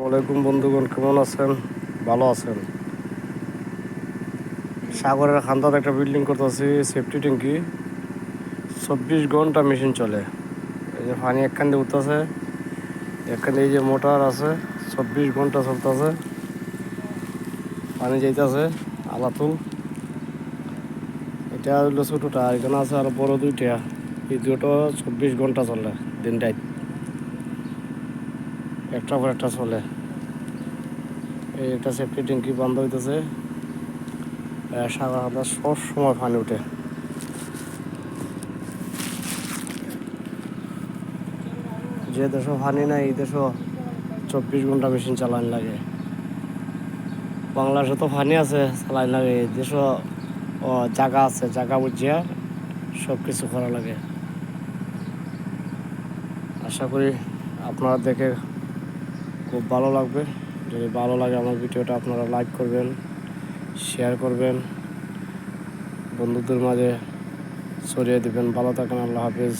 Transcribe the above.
ওয়ালাইকুম বন্ধুগণ, কেমন আছেন? ভালো আছেন? সাগরের খান্দাতে একটা বিল্ডিং করতেছি, সেফটি ট্যাঙ্কি 24 ঘন্টা মেশিন চলে। এই যে পানি একখান দিয়ে উঠতেছে, একখান এই যে মোটর আছে, 24 ঘন্টা চলতেছে, পানি যাইতেছে আলাতুল। এটা হইলো ছোটোটা, এখানে আছে আর বড় দুইটা। এই দুটো 24 ঘন্টা চলে, দিন রাত একটার পর একটা চলে। এই একটা সেফটি ট্যাঙ্কি বন্ধ হইতেছে, সাগর খান্দা সব সময় পানি উঠে। যে দেশও পানি নাই, এই দেশও 24 ঘন্টা মেশিন চালান লাগে। বাংলাদেশে তো পানি আছে, চালান লাগে। এই দেশও জায়গা আছে, জায়গা বুঝিয়া সব কিছু করা লাগে। আশা করি আপনারা দেখে খুব ভালো লাগবে। যদি ভালো লাগে আমার ভিডিওটা আপনারা লাইক করবেন, শেয়ার করবেন, বন্ধুদের মাঝে ছড়িয়ে দেবেন। ভালো থাকেন, আল্লাহ হাফেজ।